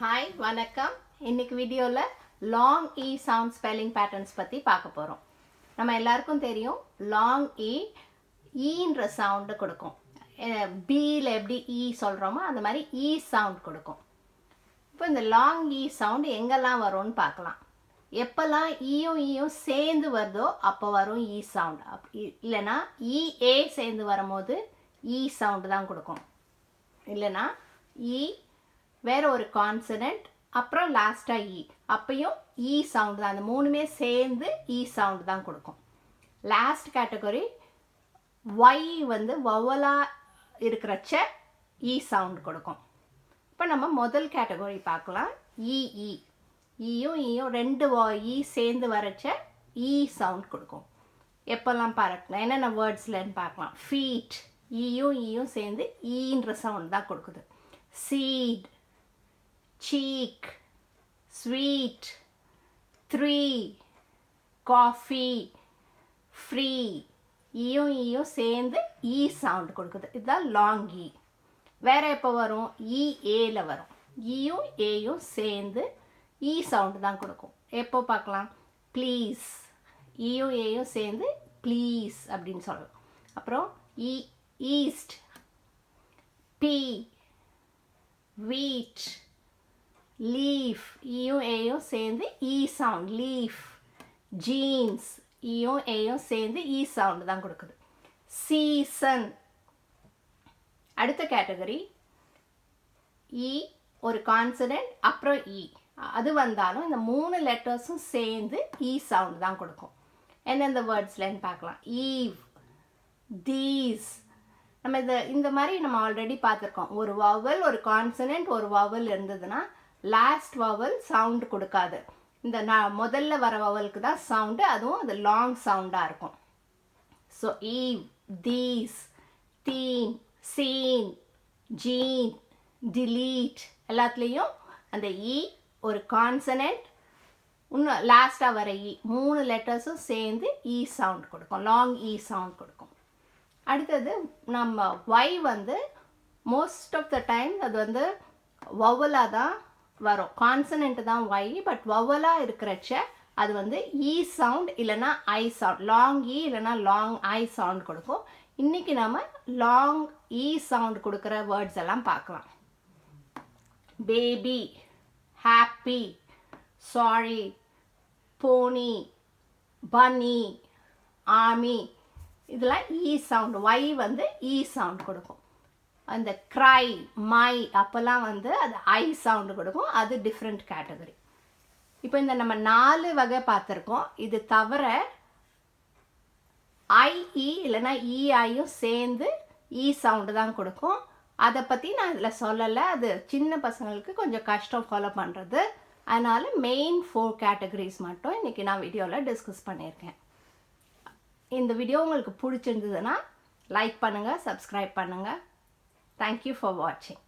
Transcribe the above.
Hi வணக்கம். இன்னைக்கு வீடியோவில் லாங் இ சவுண்ட் ஸ்பெல்லிங் பேட்டர்ன்ஸ் பற்றி பார்க்க போகிறோம். நம்ம எல்லாருக்கும் தெரியும் லாங் ஈன்ற சவுண்டு கொடுக்கும். பியில் எப்படி ஈ சொல்கிறோமோ அந்த மாதிரி ஈ சவுண்ட் கொடுக்கும். இப்போ இந்த லாங் இ சவுண்டு எங்கெல்லாம் வரும்னு பார்க்கலாம். எப்போல்லாம் ஈயும் சேர்ந்து வருதோ அப்போ வரும் இ சவுண்ட். இல்லைன்னா ஏ சேர்ந்து வரும்போது இ சவுண்டு தான் கொடுக்கும். இல்லைன்னா இ வேற ஒரு கான்சனன்ட் அப்புறம் லாஸ்ட்டாக இ, அப்பையும் இ சவுண்டு தான். அந்த மூணுமே சேர்ந்து இ சவுண்டு தான் கொடுக்கும். லாஸ்ட் கேட்டகரி ஒய் வந்து வவலாக இருக்கிறச்ச இ சவுண்ட் கொடுக்கும். இப்போ நம்ம முதல் கேட்டகரி பார்க்கலாம். ஈயும் ரெண்டு இ சேர்ந்து வரச்ச இ சவுண்ட் கொடுக்கும். எப்போல்லாம் பார்க்கலாம், என்னென்ன வேர்ட்ஸ்லன்னு பார்க்கலாம். ஃபீட், ஈயும் சேர்ந்து ஈன்ற சவுண்ட் தான் கொடுக்குது. Seat, cheek, sweet, three, coffee, free, ஈயும் சேர்ந்து ஈ சவுண்ட் கொடுக்குது. இதுதான் லாங் இ. வேற எப்போ வரும்? ஏல வரும். ஈயும் ஏயும் சேர்ந்து ஈ சவுண்டு தான் கொடுக்கும். எப்போ பார்க்கலாம்? ப்ளீஸ், ஈயும் ஏயும் சேர்ந்து ப்ளீஸ் அப்படின்னு சொல்லலாம். அப்புறம் ஈஸ்ட், பீ, வீட், லீஃப், ஈயும் ஏயும் சேர்ந்து ஈ சவுண்ட் லீஃப். ஜீன்ஸ், ஈயும் ஏயும் சேர்ந்து ஈ சவுண்டு தான் கொடுக்குது. சீசன். அடுத்த கேட்டகரி இ ஒரு கான்சனன்ட் அப்புறம் இ, அது வந்தாலும் இந்த மூணு லெட்டர்ஸும் சேர்ந்து இ சவுண்டு தான் கொடுக்கும். எந்தெந்த வேர்ட்ஸ்லன்னு பார்க்கலாம். Eve, these. நம்ம இந்த மாதிரி நம்ம ஆல்ரெடி பார்த்துருக்கோம். ஒரு வவல் ஒரு கான்சனன்ட் ஒரு வவல் இருந்ததுன்னா லாஸ்ட் வவல் சவுண்டு கொடுக்காது. இந்த முதல்ல வர வவலுக்கு தான் சவுண்டு, அதுவும் அது லாங் சவுண்டாக இருக்கும். So eve, these, theme, seen, gene, delete எல்லாத்துலேயும் அந்த இ ஒரு கான்சனன்ட் இன்னும் லாஸ்ட்டாக வர இ மூணு லெட்டர்ஸும் சேர்ந்து இ சவுண்ட் கொடுக்கும், லாங் இ சவுண்ட் கொடுக்கும். அடுத்தது நம்ம ஒய் வந்து மோஸ்ட் ஆஃப் த டைம் அது வந்து வவலாக தான் வரும். கான்சனன்ட் தான் ஒய், பட் வவலாக இருக்கிறச்ச அது வந்து இ சவுண்ட் இல்லைன்னா ஐ சவுண்ட், லாங் இ இல்லைன்னா லாங் ஐ சவுண்ட் கொடுக்கும். இன்னைக்கு நம்ம லாங் இ சவுண்ட் கொடுக்குற வேர்ட்ஸ் எல்லாம் பார்க்கலாம். பேபி, ஹாப்பி, சாரி, போனி, பன்னி, ஆர்மி, இதெல்லாம் இ சவுண்ட். ஒய் வந்து இ சவுண்ட் கொடுக்கும். அந்த க்ரை, மை அப்போல்லாம் வந்து அது ஐ சவுண்டு கொடுக்கும். அது டிஃப்ரெண்ட் கேட்டகரி. இப்போ இந்த நம்ம 4 வகை பார்த்துருக்கோம். இது தவிர ஐஇ இல்லைன்னா இஐயும் சேர்ந்து இ சவுண்டு தான் கொடுக்கும். அதை பற்றி நான் இதில் சொல்லலை, அது சின்ன பசங்களுக்கு கொஞ்சம் கஷ்டம் ஃபாலோ பண்ணுறது. அதனால் மெயின் 4 கேட்டகரிஸ் மட்டும் இன்றைக்கி நான் வீடியோவில் டிஸ்கஸ் பண்ணியிருக்கேன். இந்த வீடியோ உங்களுக்கு பிடிச்சிருந்ததுன்னா லைக் பண்ணுங்கள், சப்ஸ்கிரைப் பண்ணுங்கள். Thank you for watching.